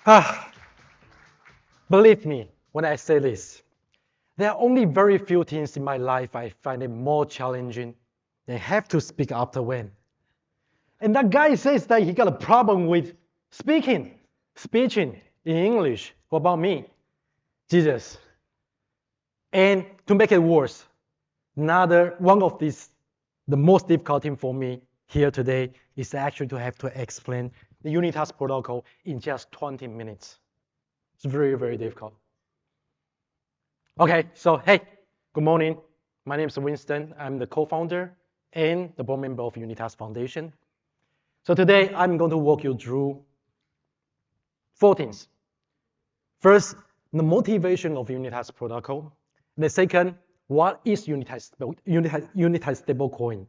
Ah, believe me when I say this, there are only very few things in my life I find it more challenging than have to speak after when. And that guy says that he got a problem with speaking in English. What about me? Jesus. And to make it worse, another one of these, the most difficult thing for me here today is actually to have to explain the Unitas protocol in just 20 minutes. It's very, very difficult. Okay, so hey, good morning. My name is Winston. I'm the co-founder and the board member of Unitas Foundation. So today I'm going to walk you through 4 things. First, the motivation of Unitas protocol. The second, what is Unitas stablecoin?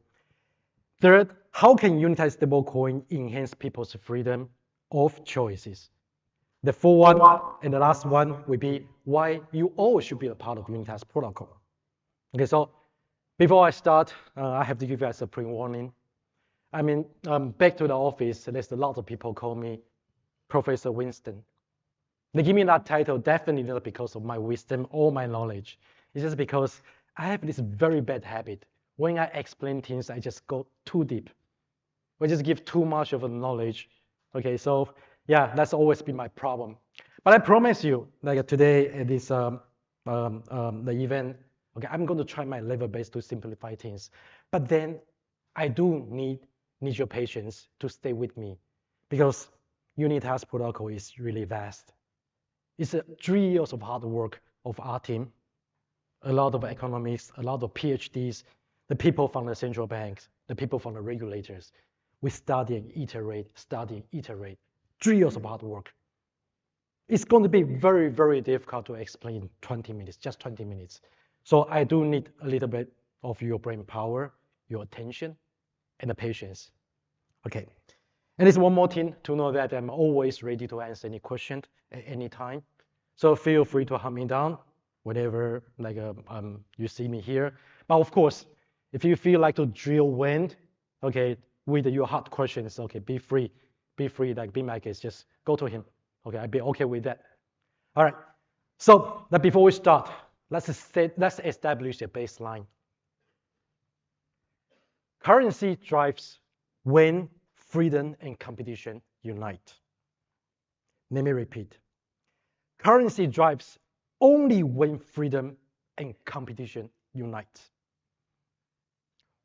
Third, how can Unitas stablecoin enhance people's freedom of choices? The fourth one and the last one will be why you all should be a part of Unitas protocol. Okay, so before I start, I have to give you guys a pre-warning. I mean, back to the office, there's a lot of people call me Professor Winston. They give me that title definitely not because of my wisdom or my knowledge. It's just because I have this very bad habit. When I explain things, I just go too deep. I just give too much of a knowledge. Okay, so yeah, that's always been my problem. But I promise you, like today at this the event, okay, I'm going to try my level best to simplify things. But then I do need your patience to stay with me because Unitas protocol is really vast. It's 3 years of hard work of our team, a lot of economists, a lot of PhDs, the people from the central banks, the people from the regulators. We study and iterate. 3 years of hard work. It's going to be very, very difficult to explain in 20 minutes, just 20 minutes. So I do need a little bit of your brain power, your attention, and the patience. Okay. And there's one more thing to know that I'm always ready to answer any question at any time. So feel free to hunt me down whenever you see me here. But of course, if you feel like to drill wind, okay, with your hard questions, okay, be free, like be my guest, just go to him. Okay, I'd be okay with that. All right. So before we start, let's establish a baseline. Currency drives when freedom and competition unite. Let me repeat. Currency drives only when freedom and competition unite.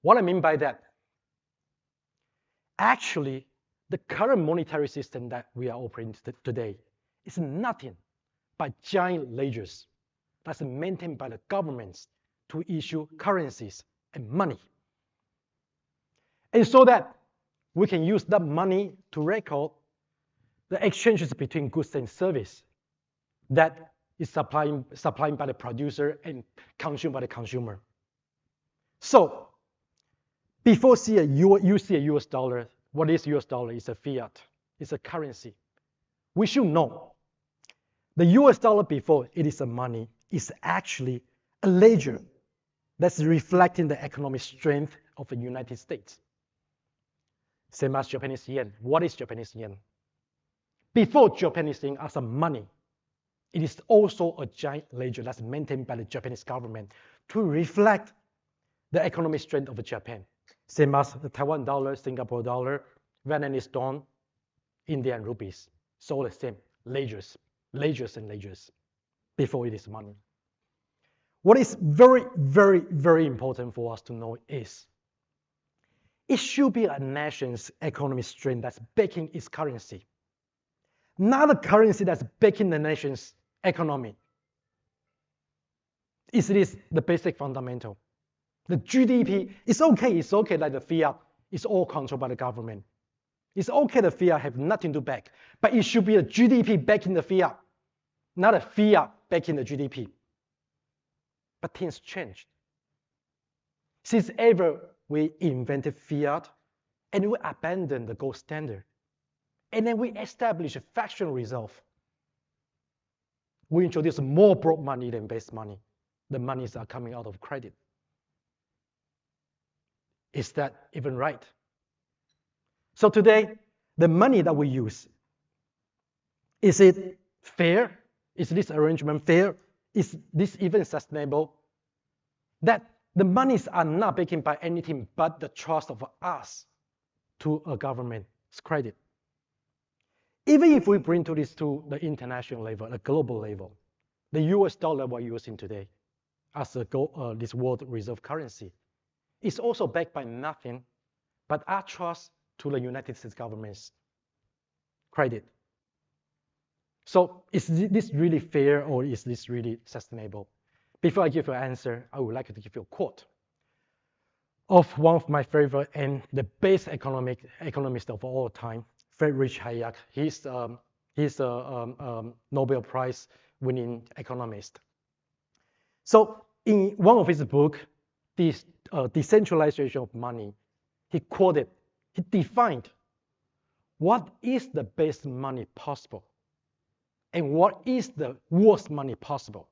What I mean by that? Actually, the current monetary system that we are operating today is nothing but giant ledgers that's maintained by the governments to issue currencies and money. And so that we can use that money to record the exchanges between goods and service that is supplying by the producer and consumed by the consumer. So before you see a US dollar, what is US dollar? It's a fiat. It's a currency. We should know the US dollar before it is a money is actually a ledger that's reflecting the economic strength of the United States. Same as Japanese yen. What is Japanese yen? Before Japanese yen as a money, it is also a giant ledger that's maintained by the Japanese government to reflect the economic strength of Japan. Same as the Taiwan dollar, Singapore dollar, Vietnamese dong, Indian rupees. So the same, ledgers before it is money. What is very, very, very important for us to know is it should be a nation's economic strength that's backing its currency, not a currency that's backing the nation's economy. It is the basic fundamental. The GDP, it's okay that the fiat is all controlled by the government. It's okay the fiat have nothing to back, but it should be a GDP backing the fiat, not a fiat backing the GDP. But things changed. Since ever we invented fiat, and we abandoned the gold standard, and then we established a fractional reserve. We introduced more broad money than base money. The monies are coming out of credit. Is that even right? So today, the money that we use Is it fair? Is this arrangement fair? Is this even sustainable? That the monies are not backed by anything but the trust of us to a government's credit. Even if we bring this to the international level, the global level, the US dollar we're using today as this world reserve currency is also backed by nothing but our trust to the United States government's credit. So is this really fair or is this really sustainable? Before I give you an answer, I would like to give you a quote of one of my favorite and the best economist of all time, Friedrich Hayek. He's a Nobel Prize winning economist. So in one of his books, this decentralization of money, he defined what is the best money possible and what is the worst money possible.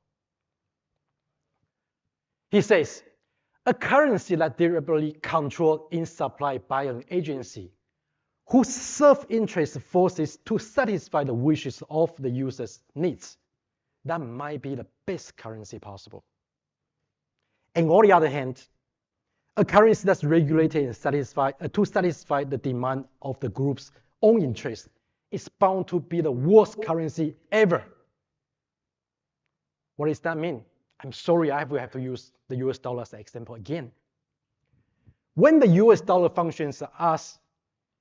He says, a currency that deliberately controlled in supply by an agency whose self-interest forces to satisfy the wishes of the user's needs, that might be the best currency possible. And on the other hand, a currency that's regulated and to satisfy the demand of the group's own interest is bound to be the worst currency ever. What does that mean? I'm sorry, I will have to use the US dollar as an example again. When the US dollar functions as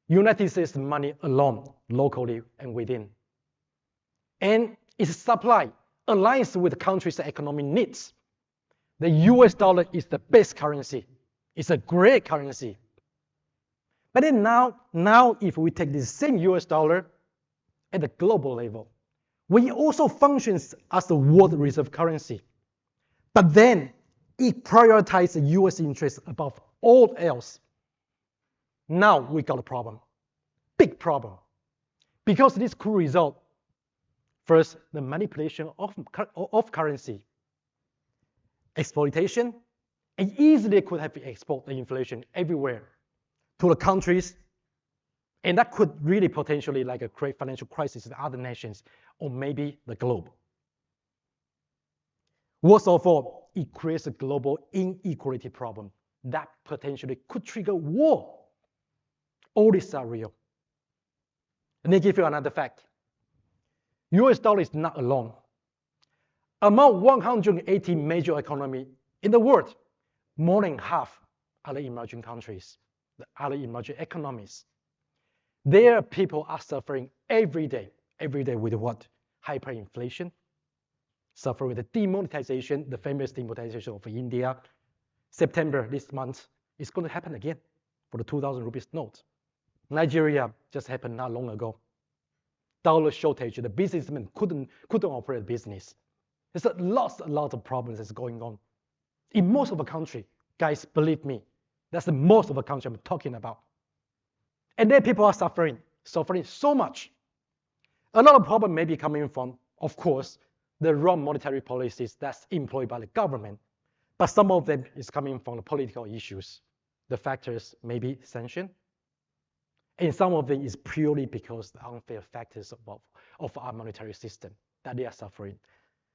United States money alone, locally and within, and its supply aligns with the country's economic needs, the US dollar is the best currency. It's a great currency. But then now if we take the same US dollar at the global level, we also functions as the world reserve currency. But then it prioritizes the US interest above all else. Now we got a problem, big problem. Because this could result, first, the manipulation of currency, exploitation, and easily could have exported the inflation everywhere to the countries, and that could really potentially like a create financial crisis in other nations or maybe the globe. Worst of all, it creates a global inequality problem that potentially could trigger war. All these are real. Let me give you another fact. US dollar is not alone. Among 180 major economies in the world, more than half are the emerging countries, the other emerging economies. Their people are suffering every day with what? Hyperinflation, suffer with the demonetization, the famous demonetization of India. September this month is going to happen again for the 2,000 rupees note. Nigeria just happened not long ago. Dollar shortage, the businessmen couldn't operate business. There's a lot of problems that's going on. In most of the country, guys, believe me, that's the most of the country I'm talking about. And then people are suffering so much. A lot of problem may be coming from, of course, the wrong monetary policies that's employed by the government. But some of them is coming from the political issues. The factors may be sanction. And some of them is purely because the unfair factors of our monetary system that they are suffering.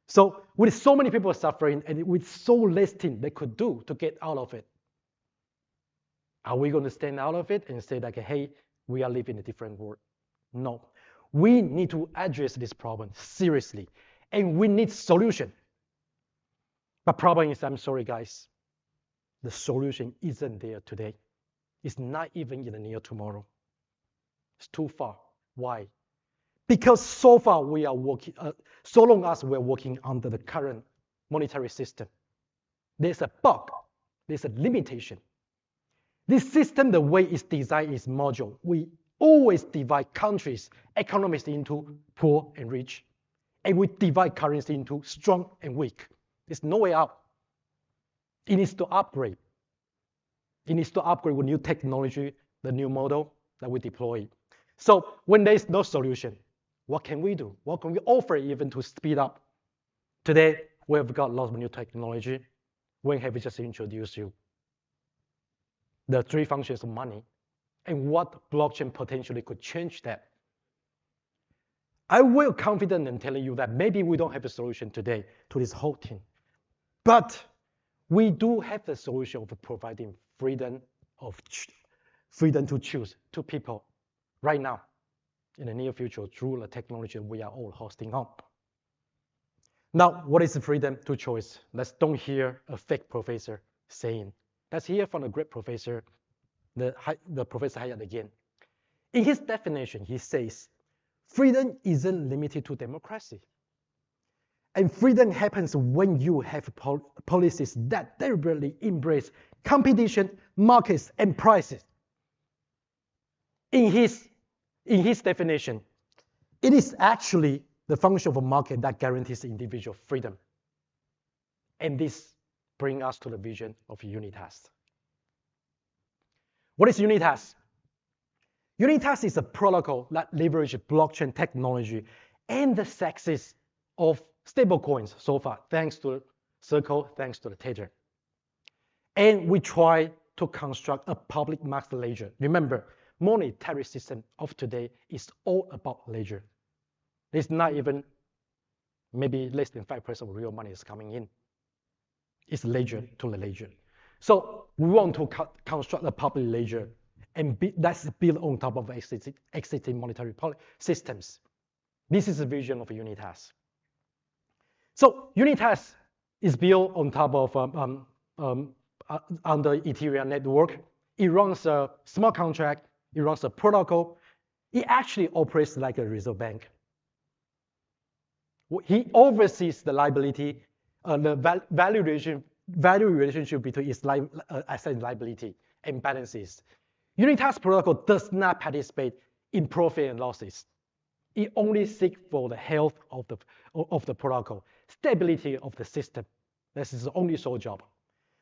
So with so many people suffering and with so less thing they could do to get out of it, are we going to stand out of it and say like, hey, we are living in a different world? No. We need to address this problem seriously, and we need solution. But problem is, I'm sorry guys, the solution isn't there today. It's not even in the near tomorrow. It's too far. Why? Because so far we are working, so long as we're working under the current monetary system, there's a bug, there's a limitation. This system, the way it's designed is modular. We always divide countries, economies into poor and rich. And we divide currency into strong and weak. There's no way out. It needs to upgrade. It needs to upgrade with new technology, the new model that we deploy. So when there is no solution, what can we do? What can we offer even to speed up? Today, we have got lots of new technology. When have we just introduced you? The three functions of money and what blockchain potentially could change that. I will confident in telling you that maybe we don't have a solution today to this whole thing, but we do have the solution of providing freedom to choose to people right now in the near future through the technology we are all hosting on. Now, what is freedom to choice? Let's don't hear a fake professor saying. Let's hear from a great professor, the Professor Hsiao again. In his definition, he says, freedom isn't limited to democracy. And freedom happens when you have policies that deliberately embrace competition, markets, and prices. In his definition, it is actually the function of a market that guarantees individual freedom. And this brings us to the vision of Unitas. What is Unitas? Unitas is a protocol that leverages blockchain technology and the success of stablecoins so far, thanks to Circle, thanks to the Tether. And we try to construct a public master ledger. Remember, monetary system of today is all about ledger. It's not even maybe less than 5% of real money is coming in. It's ledger to the ledger. So we want to construct a public ledger and that's built on top of existing monetary systems. This is the vision of Unitas. So Unitas is built on top of on the Ethereum network. It runs a smart contract. It runs a protocol. It actually operates like a reserve bank. He oversees the liability, the value relationship between its asset and liability and balances. Unitas protocol does not participate in profit and losses. It only seeks for the health of the protocol, stability of the system. This is the only sole job.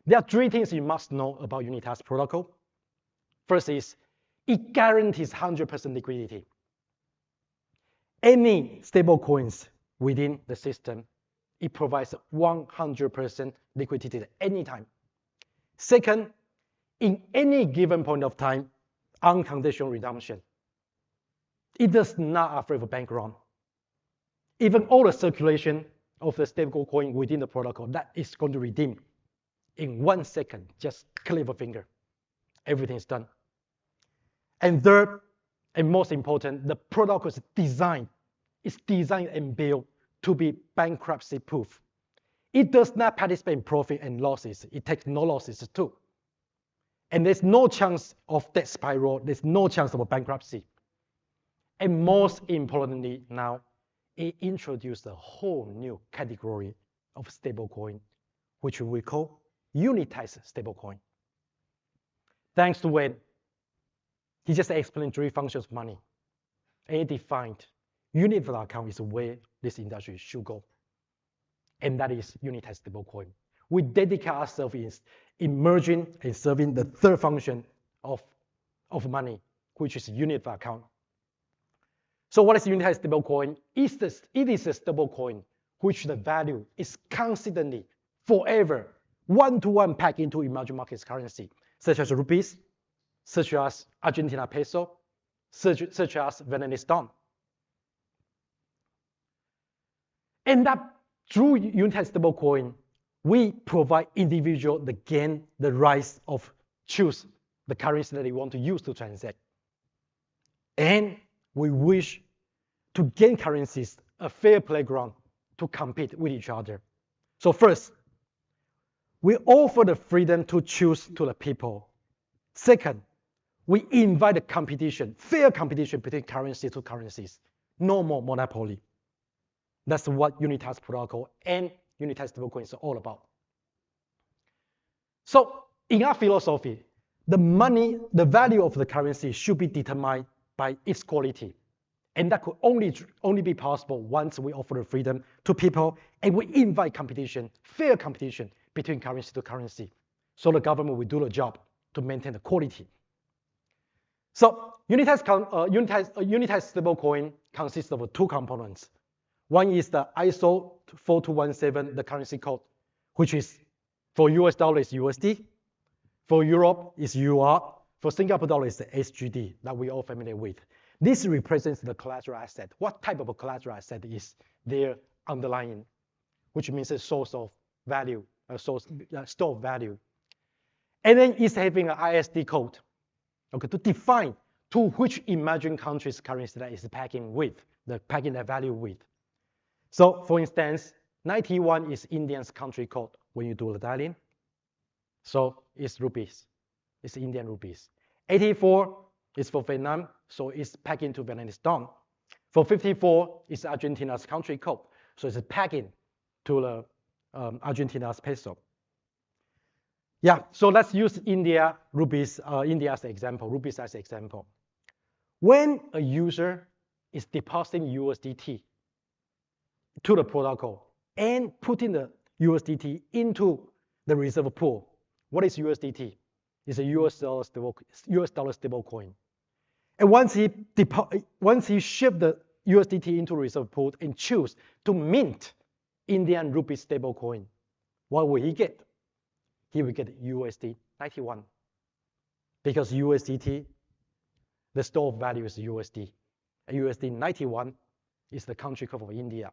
There are three things you must know about Unitas protocol. First is it guarantees 100% liquidity. Any stablecoins within the system, it provides 100% liquidity at any time. Second, in any given point of time, unconditional redemption. It does not afraid of a bank run. Even all the circulation of the stablecoin within the protocol that is going to redeem in 1 second, just click a finger. Everything is done. And third, and most important, the protocol is designed and built to be bankruptcy proof. It does not participate in profit and losses. It takes no losses too. And there's no chance of debt spiral. There's no chance of a bankruptcy. And most importantly now, it introduced a whole new category of stablecoin, which we call Unitas stablecoin. Thanks to Wayne, he just explained three functions of money. And he defined unit of account is where this industry should go. And that is Unitas stablecoin. We dedicate ourselves in merging and serving the third function of money, which is unit of account. So what is Unitas stablecoin? It is a stablecoin which the value is constantly, forever, one-to-one packed into emerging markets currency, such as rupees, such as Argentina peso, such as Vietnamese dong. And that through Unitas stablecoin, we provide individual the rights of choose the currency that they want to use to transact. And we wish to gain currencies a fair playground to compete with each other. So first, we offer the freedom to choose to the people. Second, we invite the competition, fair competition between currency to currencies. No more monopoly. That's what Unitas protocol and Unitas stablecoin is all about. So in our philosophy, the value of the currency should be determined by its quality. And that could only be possible once we offer the freedom to people and we invite competition, fair competition between currency to currency. So the government will do the job to maintain the quality. So Unitas stablecoin consists of two components. One is the ISO 4217, the currency code, which is for US dollar is USD, for Europe is UR, for Singapore dollar is the SGD that we all familiar with. This represents the collateral asset. What type of a collateral asset is there underlying, which means a source of value, a store of value. And then it's having an ISD code, okay, to define to which emerging countries currency that is packing that value with. So for instance, 91 is Indian's country code when you do the dialing. So it's rupees, it's Indian rupees. 84 is for Vietnam, so it's pegged into Vietnamese dong. For 54, it's Argentina's country code, so it's pegged to the Argentina's peso. Yeah, so let's use India as an example. When a user is depositing USDT to the protocol and putting the USDT into the reserve pool, what is USDT? It's a US dollar stable coin. And once he shift the USDT into reserve pool and choose to mint Indian rupee stable coin, what will he get? He will get USD 91. Because USDT, the store of value is USD. And USD 91 is the country code of India.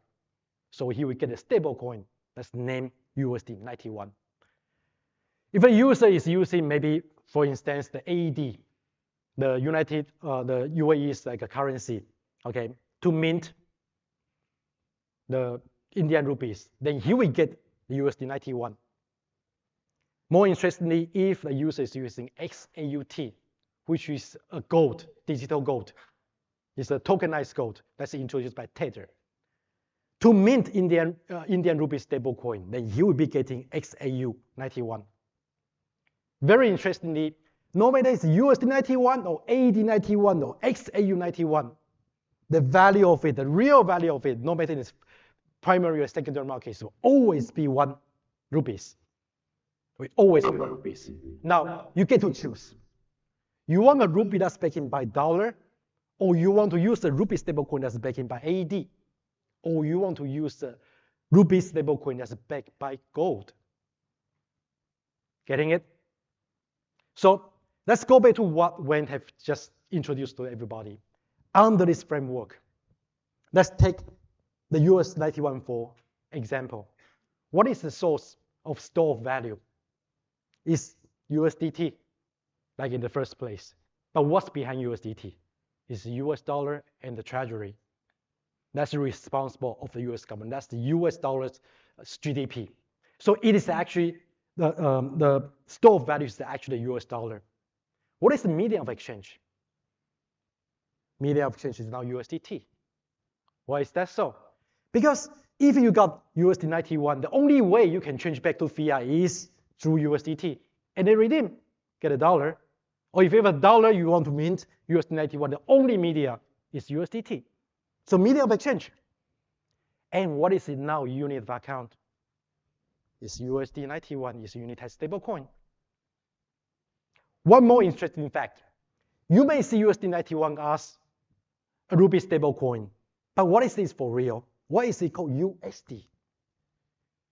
So he will get a stable coin that's named USD 91. If a user is using maybe, for instance, the AED, the UAE's like a currency, okay, to mint the Indian rupees, then he will get the USD 91. More interestingly, if the user is using XAUT, which is a gold, digital gold, it's a tokenized gold that's introduced by Tether, to mint Indian rupee stablecoin, then he will be getting XAU 91. Very interestingly, no matter it's USD 91 or AED 91 or XAU 91, the value of it, the real value of it, no matter it's primary or secondary markets, will always be 1 rupees. We always be 1 rupees. Now, you get to choose. You want a rupee that's backed by dollar, or you want to use the rupee stablecoin that's backed by AED, or you want to use the rupee stablecoin that's backed by gold. Getting it? So let's go back to what Wen have just introduced to everybody. Under this framework, let's take the US 91 for example. What is the source of store of value? It's USDT, like in the first place. But what's behind USDT? It's the US dollar and the treasury. That's responsible of the US government. That's the US dollar's GDP. So it is actually, the store of value is actually the US dollar. What is the medium of exchange? Medium of exchange is now USDT. Why is that so? Because if you got USD 91, the only way you can change back to fiat is through USDT. And then redeem, get a dollar. Or if you have a dollar you want to mint USD 91, the only media is USDT. So medium of exchange. And what is it now, unit of account? It's USD 91, it's Unitas stablecoin. One more interesting fact. You may see USD 91 as a rupee stablecoin, but what is this for real? Why is it called USD?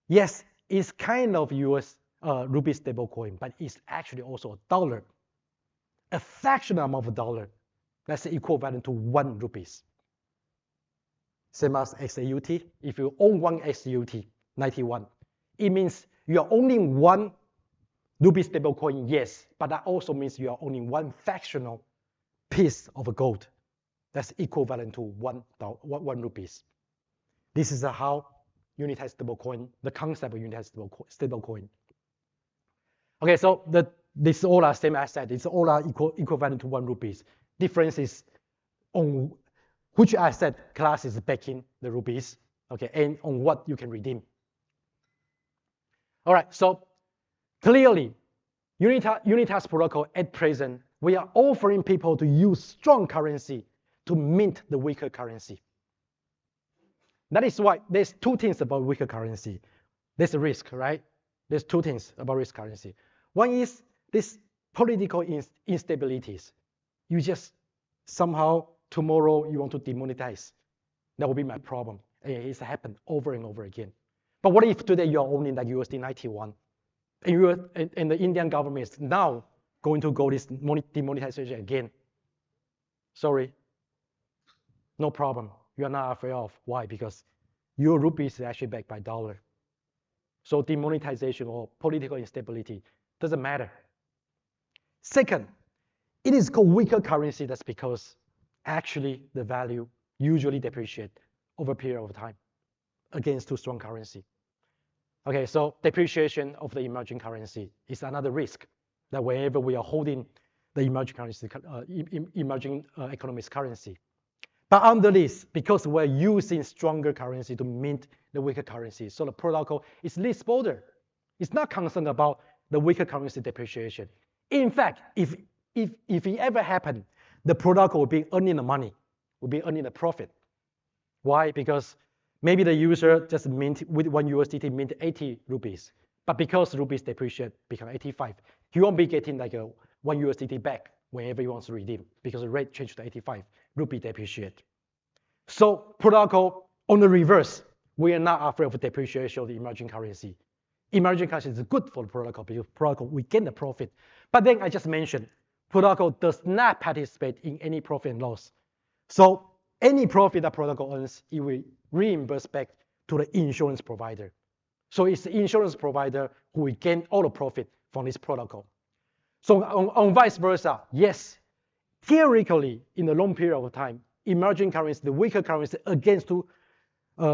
Yes, it's kind of US rupee stablecoin, but it's actually also a dollar. A fractional amount of a dollar. That's equivalent to 1 rupees. Same as XAUT. If you own 1 XAUT 91, it means you are owning 1 rupee stablecoin, yes, but that also means you are owning 1 fractional piece of a gold. That's equivalent to 1 rupees. This is how Unitas stablecoin, the concept of Unitas stablecoin. Okay, so these all are same asset. It's all are equivalent to 1 rupees. Difference is on which asset class is backing the rupees, okay, and on what you can redeem. All right, so clearly, Unitas protocol at present, we are offering people to use strong currency to mint the weaker currency. That is why there's 2 things about weaker currency. There's a risk, right? There's 2 things about risk currency. One is this political instabilities. You just somehow tomorrow you want to demonetize. That will be my problem. And it's happened over and over again. But what if today you are owning like USD 91 and the Indian government is now going to go this demonetization again? Sorry, no problem. You are not afraid of. Why? Because your rupee is actually backed by dollar. So demonetization or political instability doesn't matter. Second, it is called weaker currency. That's because actually the value usually depreciate over a period of time against too strong currency. Okay, so depreciation of the emerging currency is another risk that wherever we are holding the emerging currency, emerging economies currency. But under this, because we're using stronger currency to mint the weaker currency, so the protocol is least bothered. It's not concerned about the weaker currency depreciation. In fact, if it ever happened, the protocol will be earning the money, will be earning the profit. Why? Because maybe the user just mint with 1 USDT mint 80 rupees, but because rupees depreciate, become 85, he won't be getting like a 1 USDT back whenever he wants to redeem because the rate changed to 85, rupee depreciate. So protocol on the reverse, we are not afraid of depreciation of the emerging currency. Emerging currency is good for the protocol because protocol we gain the profit. But then I just mentioned, protocol does not participate in any profit and loss. So any profit that protocol earns, it will reimburse back to the insurance provider. So it's the insurance provider who will gain all the profit from this protocol. So on vice versa, yes, theoretically, in the long period of time, emerging currency, the weaker currency against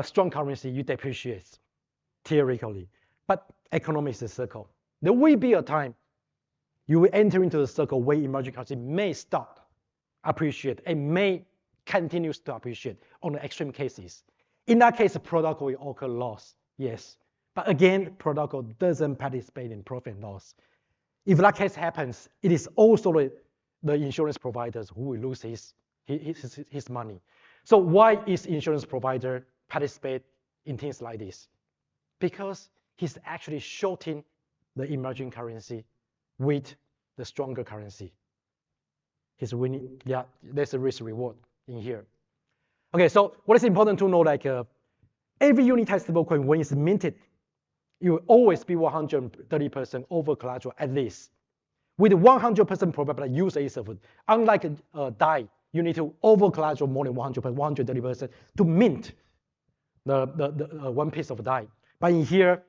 strong currency, you depreciate theoretically. But economy is a circle. There will be a time you will enter into the circle where emerging currency may stop appreciate and may continue to appreciate on the extreme cases. In that case, the protocol will occur loss, yes. But again, protocol doesn't participate in profit and loss. If that case happens, it is also the insurance providers who will lose his money. So why is insurance provider participate in things like this? Because he's actually shorting the emerging currency with the stronger currency. He's winning, yeah, there's a risk reward in here. Okay, so what is important to know, like every Unitas stablecoin, when it's minted, it will always be 130% over collateral at least. With 100% probability, user is suffered. Unlike a DAI, you need to over collateral more than 130% to mint the one piece of DAI. But in here,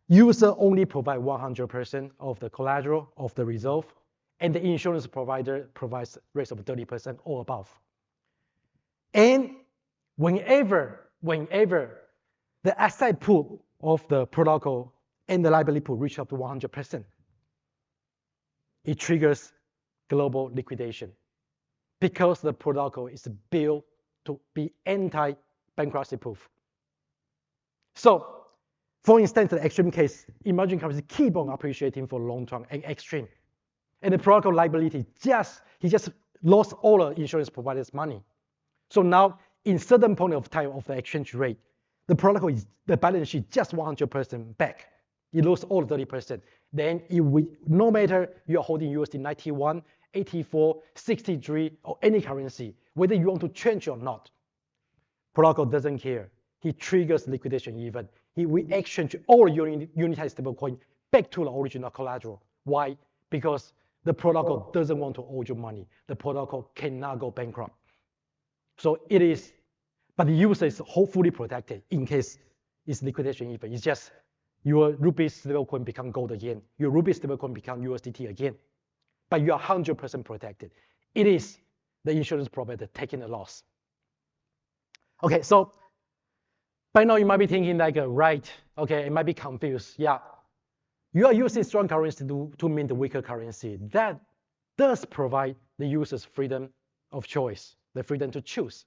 user only provide 100% of the collateral of the reserve, and the insurance provider provides rate of 30% or above. And whenever the asset pool of the protocol and the liability pool reach up to 100%, it triggers global liquidation because the protocol is built to be anti-bankruptcy proof. So, for instance, the extreme case, emerging currency keep on appreciating for long term and extreme. And the protocol liability he just lost all the insurance providers' money. So now, in certain point of time of the exchange rate, the protocol is the balance sheet just 100% back. You lose all 30%. Then no matter you're holding USD 91, 84, 63, or any currency, whether you want to change or not, protocol doesn't care. He triggers liquidation event. We exchange all Unitas stablecoin back to the original collateral. Why? Because the protocol doesn't want to owe you money. The protocol cannot go bankrupt. So it is, but the user is hopefully protected in case it's liquidation event. It's just your rupee stablecoin become gold again. Your rupee stablecoin become USDT again. But you are 100% protected. It is the insurance provider taking the loss. Okay, so by now you might be thinking like, right, okay, it might be confused. Yeah, you are using strong currency to mint the weaker currency. That does provide the users freedom of choice, the freedom to choose.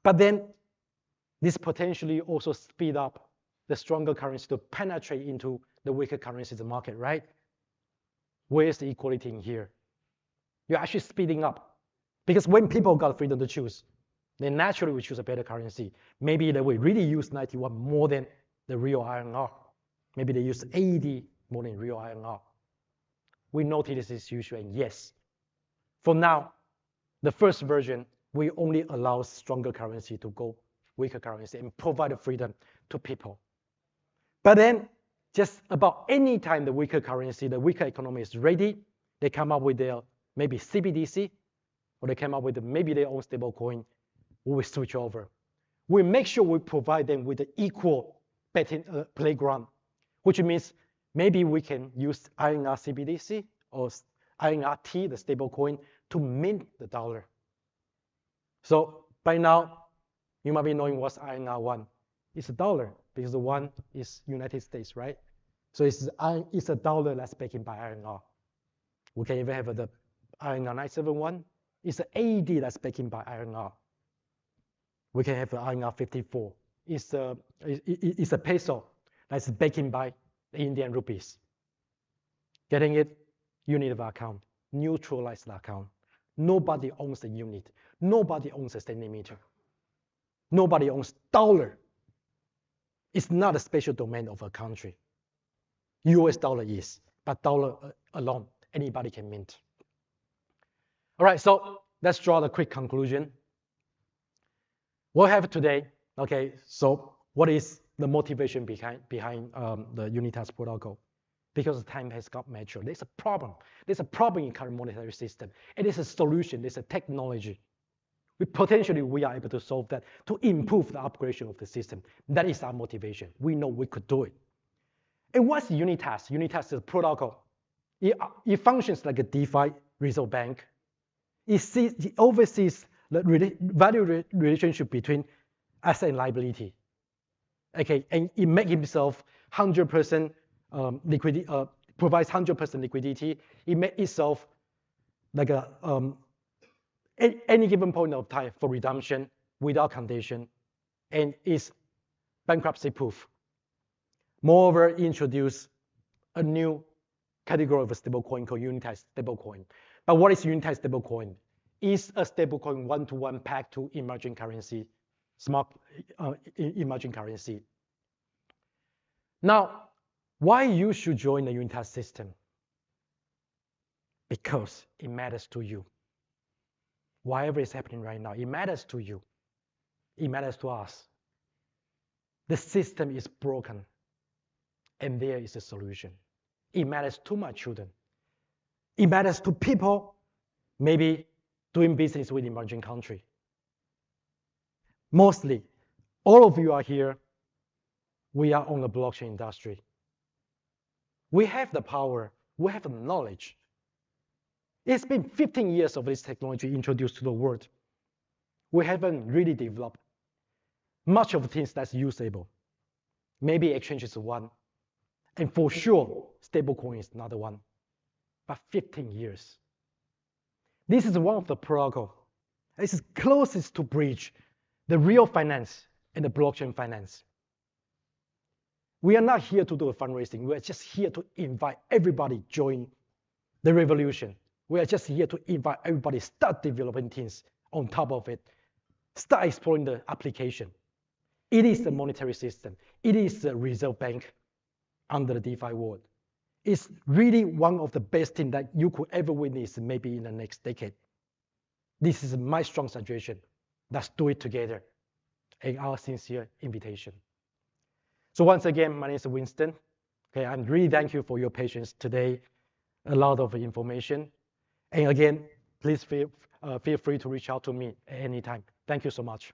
But then this potentially also speed up the stronger currency to penetrate into the weaker currencies market, right? Where's the equality in here? You're actually speeding up. Because when people got freedom to choose, they naturally will choose a better currency. Maybe they will really use 91 more than the real INR. Maybe they use 80 more than real INR. We notice this issue, and yes, for now, the first version, we only allow stronger currency to go weaker currency and provide the freedom to people. But then, just about any time the weaker currency, the weaker economy is ready, they come up with their maybe CBDC, or they come up with maybe their own stable coin. we will switch over. We make sure we provide them with the equal betting playground, which means maybe we can use INR CBDC or INRT, the stablecoin, to mint the dollar. So by now, you might be knowing what's INR1. It's a dollar because the one is United States, right? So it's a dollar that's backed by INR. We can even have the INR 971. It's an AED that's backed by INR. We can have the INR 54. It's a peso that's backed by the Indian rupees. Getting it? Unit of account, neutralized account. Nobody owns the unit. Nobody owns a standing meter. Nobody owns dollar. It's not a special domain of a country. US dollar is, but dollar alone, anybody can mint. All right, so let's draw the quick conclusion. What we have today, okay, so what is the motivation behind the Unitas protocol? Because time has got mature. There's a problem. There's a problem in current monetary system. It is a solution. There's a technology. Potentially, we are able to solve that to improve the upgradation of the system. That is our motivation. We know we could do it. And what's Unitas? Unitas is a protocol. It functions like a DeFi reserve bank. It oversees the value relationship between asset and liability. Okay, and it makes himself 100% liquidity, provides 100% liquidity. It makes itself like a any given point of time for redemption without condition, and is bankruptcy proof. Moreover, introduce a new category of a stablecoin called Unitas stablecoin. But what is Unitas stablecoin? It's a stablecoin one-to-one pegged to emerging currency, smart emerging currency. Now, why you should join the Unitas system? Because it matters to you. Whatever is happening right now, it matters to you. It matters to us. The system is broken, and there is a solution. It matters to my children. It matters to people maybe doing business with emerging country. Mostly, all of you are here. We are on the blockchain industry. We have the power. We have the knowledge. It's been 15 years of this technology introduced to the world. We haven't really developed much of the things that's usable. Maybe exchange is one, and for sure, stablecoin is another one. But 15 years. This is one of the protocol. This is closest to bridge the real finance and the blockchain finance. We are not here to do a fundraising. We are just here to invite everybody to join the revolution. We are just here to invite everybody to start developing things on top of it. Start exploring the application. It is the monetary system. It is the reserve bank under the DeFi world. It's really one of the best things that you could ever witness maybe in the next decade. This is my strong suggestion. Let's do it together. And our sincere invitation. So once again, my name is Winston. Okay, I'm really thank you for your patience today. A lot of information. And again, please feel free to reach out to me at any time. Thank you so much.